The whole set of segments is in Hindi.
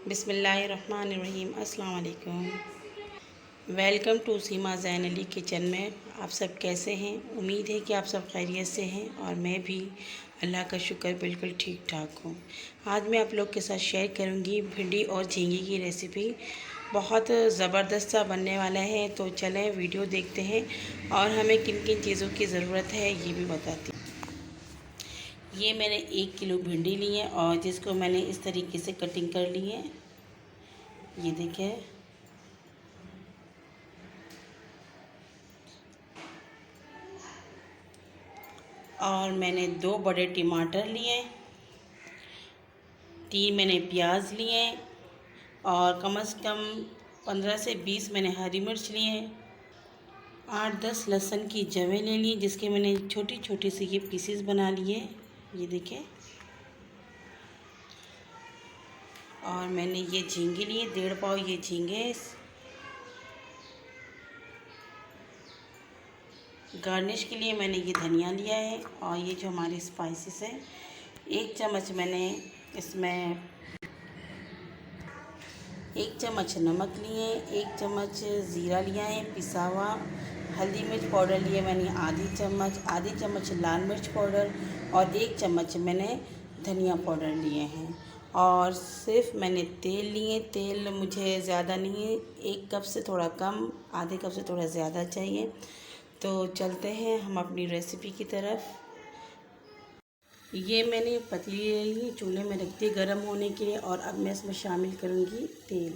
बिस्मिल्लाहिर्रहमानिर्रहीम। अस्सलाम वालेकुम। Welcome to Seema Zain Ali kitchen में। आप सब कैसे हैं? उम्मीद है कि आप सब खैरियत से हैं और मैं भी अल्लाह का शुक्र बिल्कुल ठीक ठाक हूँ। आज मैं आप लोग के साथ शेयर करूँगी भिंडी और झींगे की रेसिपी। बहुत ज़बरदस्त सा बनने वाला है, तो चलें वीडियो देखते हैं और हमें किन किन चीज़ों की ज़रूरत है ये भी बताती हूँ। ये मैंने 1 किलो भिंडी ली है और जिसको मैंने इस तरीके से कटिंग कर ली है, ये देखें। और मैंने 2 बड़े टमाटर लिए, 3 मैंने प्याज लिए और कम से कम 15 से 20 मैंने हरी मिर्च लिए, 8-10 लहसुन की जवें ले ली जिसके मैंने छोटी छोटी सी ये पीसेस बना लिए, ये देखें। और मैंने ये झींगे लिए, 1.5 पाव ये झींगे। गार्निश के लिए मैंने ये धनिया लिया है और ये जो हमारी स्पाइसेस है, 1 चम्मच मैंने इसमें 1 चम्मच नमक लिए, 1 चम्मच ज़ीरा लिया है पिसा हुआ, हल्दी मिर्च पाउडर लिए मैंने आधी चम्मच लाल मिर्च पाउडर और 1 चम्मच मैंने धनिया पाउडर लिए हैं। और सिर्फ मैंने तेल लिए, तेल मुझे ज़्यादा नहीं, 1 कप से थोड़ा कम, आधे कप से थोड़ा ज़्यादा चाहिए। तो चलते हैं हम अपनी रेसिपी की तरफ। ये मैंने पतीली ले ली, चूल्हे में रख दी गर्म होने के लिए और अब मैं इसमें शामिल करूँगी तेल।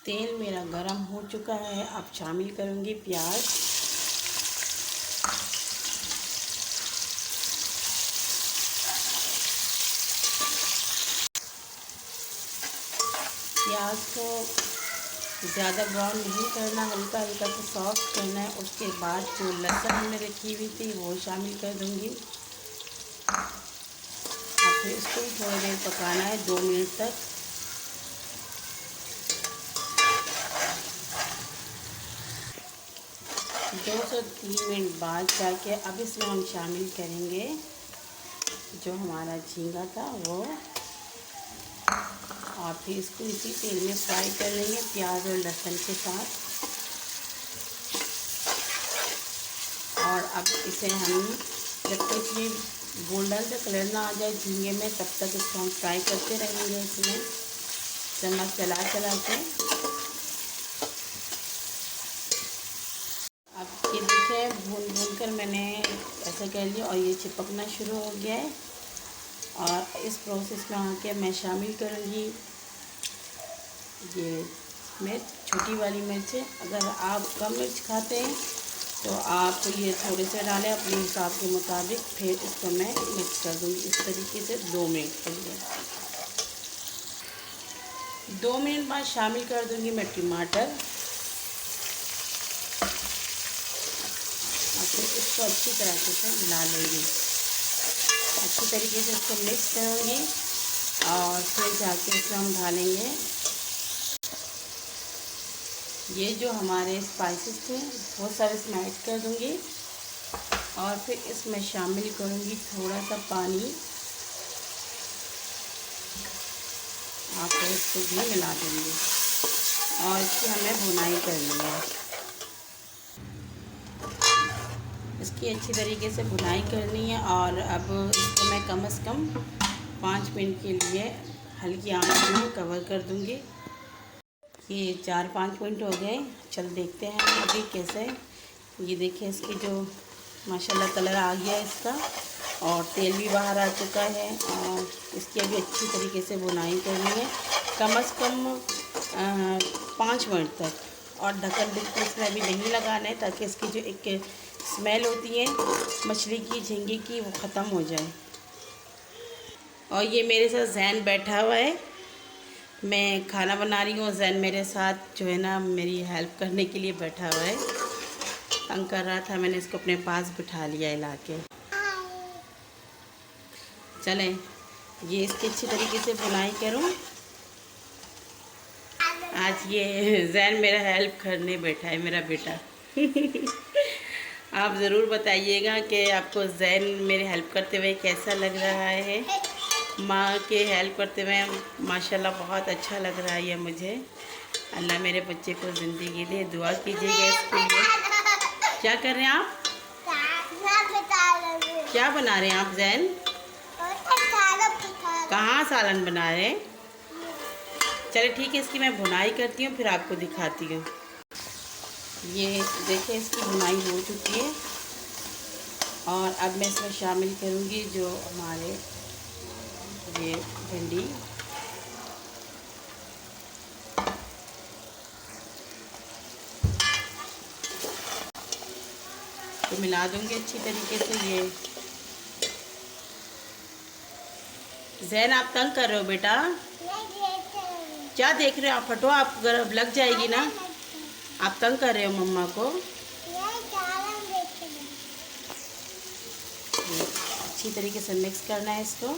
तेल मेरा गरम हो चुका है, अब शामिल करूँगी प्याज। प्याज को ज़्यादा ब्राउन नहीं करना, हल्का हल्का सा सॉफ्ट करना है। उसके बाद जो लहसुन हमने रखी हुई थी वो शामिल कर दूँगी और फिर इसको थोड़ी देर पकाना है, 2 मिनट तक। दो से 3 मिनट बाद जाके अब इसमें हम शामिल करेंगे जो हमारा झींगा था वो, और फिर इसको इसी तेल में फ्राई कर लेंगे प्याज और लहसुन के साथ। और अब इसे हम जब तक ये गोल्डन सा कलर ना आ जाए झींगे में, तब तक इसको हम फ्राई करते रहेंगे इसमें चम्मच चला चला के। अब ये देखिए भून भून कर मैंने ऐसा कर लिया और ये चिपकना शुरू हो गया है। और इस प्रोसेस में आके मैं शामिल करूँगी ये मिर्च, छोटी वाली मिर्च है। अगर आप कम मिर्च खाते हैं तो आप ये थोड़े से डालें अपने हिसाब के मुताबिक। फिर इसको मैं मिक्स कर दूँगी इस तरीके से 2 मिनट के लिए। 2 मिनट बाद शामिल कर दूँगी मैं टमाटर और फिर इसको अच्छी तरह से मिला लूँगी। अच्छी तरीके से इसको मिक्स करूँगी और फिर जाके इसको हम डालेंगे ये जो हमारे स्पाइसेस थे वो सब इसमें ऐड कर दूँगी और फिर इसमें शामिल करूँगी थोड़ा सा पानी और फिर इसको भी मिला देंगे और इसकी हमें भुनाई करनी है। इसकी अच्छी तरीके से भुनाई करनी है और अब इसको मैं कम से कम 5 मिनट के लिए हल्की आंच में कवर कर दूँगी। ये 4-5 मिनट हो गए, चल देखते हैं अभी कैसे। ये देखिए इसकी जो माशाल्लाह कलर आ गया है इसका और तेल भी बाहर आ चुका है। और इसकी अभी अच्छी तरीके से बुनाई करनी है कम से कम 5 मिनट तक। और ढक्कन बिल्कुल इसमें अभी नहीं लगाना है ताकि इसकी जो एक स्मेल होती है मछली की, झींगे की, वो ख़त्म हो जाए। और ये मेरे साथ जैन बैठा हुआ है, मैं खाना बना रही हूँ, जैन मेरे साथ जो है ना मेरी हेल्प करने के लिए बैठा हुआ है। तंग कर रहा था, मैंने इसको अपने पास बिठा लिया हिला के। चलें ये इसकी अच्छी तरीके से बुनाई करूँ। आज ये जैन मेरा हेल्प करने बैठा है, मेरा बेटा। आप ज़रूर बताइएगा कि आपको ज़ैन मेरे हेल्प करते हुए कैसा लग रहा है। माँ के हेल्प करते हुए माशाल्लाह बहुत अच्छा लग रहा है ये मुझे। अल्लाह मेरे बच्चे को ज़िंदगी दे, दुआ कीजिएगा इसके लिए। क्या कर रहे हैं आप? क्या बना रहे हैं आप ज़ैन? कहाँ सालन बना रहे हैं? चलिए ठीक है, इसकी मैं भुनाई करती हूँ फिर आपको दिखाती हूँ। ये देखिए इसकी भुनाई हो चुकी है और अब मैं इसमें शामिल करूँगी जो हमारे ये भिंडी। तो मिला दूँगी अच्छी तरीके से। ये ज़ैन आप तंग कर रहे हो बेटा? क्या देख रहे हो आप? फटो, आप लग जाएगी ना। आप तंग कर रहे हो मम्मा को। अच्छी तरीके से मिक्स करना है इसको।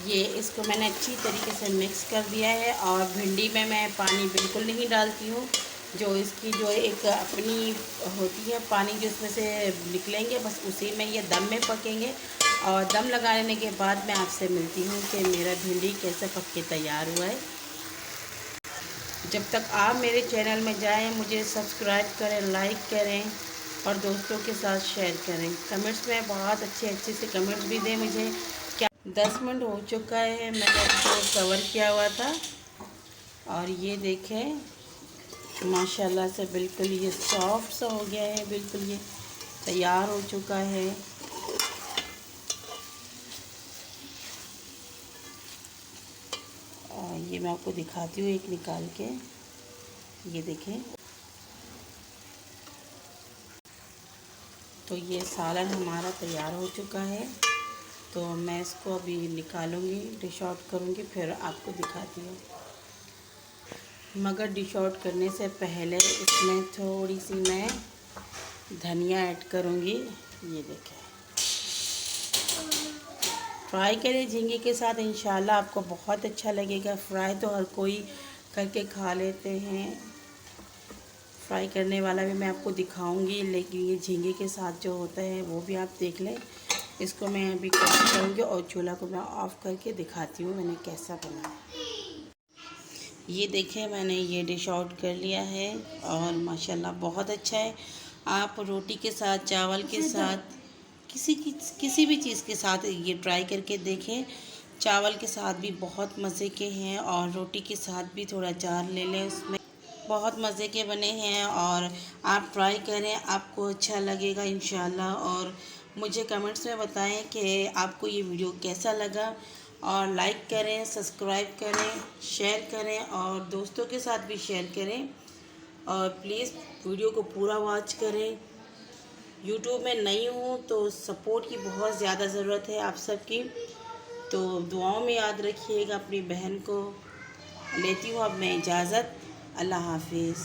ये इसको मैंने अच्छी तरीके से मिक्स कर दिया है और भिंडी में मैं पानी बिल्कुल नहीं डालती हूँ। जो इसकी जो एक अपनी होती है पानी जो इसमें से निकलेंगे बस उसी में ये दम में पकेंगे। और दम लगाने के बाद मैं आपसे मिलती हूँ कि मेरा भिंडी कैसे पक के तैयार हुआ है। जब तक आप मेरे चैनल में जाएं मुझे सब्सक्राइब करें, लाइक करें और दोस्तों के साथ शेयर करें। कमेंट्स में बहुत अच्छे से कमेंट्स भी दें मुझे। क्या 10 मिनट हो चुका है, मैंने इसको कवर किया हुआ था और ये देखें माशाल्लाह से बिल्कुल ये सॉफ्ट सा हो गया है, बिल्कुल ये तैयार हो चुका है। और ये मैं आपको दिखाती हूँ एक निकाल के। ये देखें, तो ये सालन हमारा तैयार हो चुका है। तो मैं इसको अभी निकालूंगी, डिश आउट करूँगी फिर आपको दिखाती हूँ। मगर डिश आउट करने से पहले इसमें थोड़ी सी मैं धनिया ऐड करूँगी। ये देखें, फ्राई करें झींगे के साथ, इंशाल्लाह आपको बहुत अच्छा लगेगा। फ्राई तो हर कोई करके खा लेते हैं, फ्राई करने वाला भी मैं आपको दिखाऊंगी, लेकिन ये झींगे के साथ जो होता है वो भी आप देख लें। इसको मैं अभी कोशिश करूँगी और चूल्हा को मैं ऑफ़ करके दिखाती हूँ मैंने कैसा बनाया। ये देखें मैंने ये डिश आउट कर लिया है और माशाल्लाह बहुत अच्छा है। आप रोटी के साथ, चावल के साथ, किसी भी चीज़ के साथ ये ट्राई करके देखें। चावल के साथ भी बहुत मज़े के हैं और रोटी के साथ भी थोड़ा अचार ले लें, उसमें बहुत मज़े के बने हैं। और आप ट्राई करें, आपको अच्छा लगेगा इंशाल्लाह। और मुझे कमेंट्स में बताएं कि आपको ये वीडियो कैसा लगा और लाइक करें, सब्सक्राइब करें, शेयर करें और दोस्तों के साथ भी शेयर करें। और प्लीज़ वीडियो को पूरा वॉच करें। यूट्यूब में नई हूँ तो सपोर्ट की बहुत ज़्यादा ज़रूरत है आप सबकी, तो दुआओं में याद रखिएगा अपनी बहन को। लेती हूँ अब मैं इजाज़त। अल्लाह हाफिज़।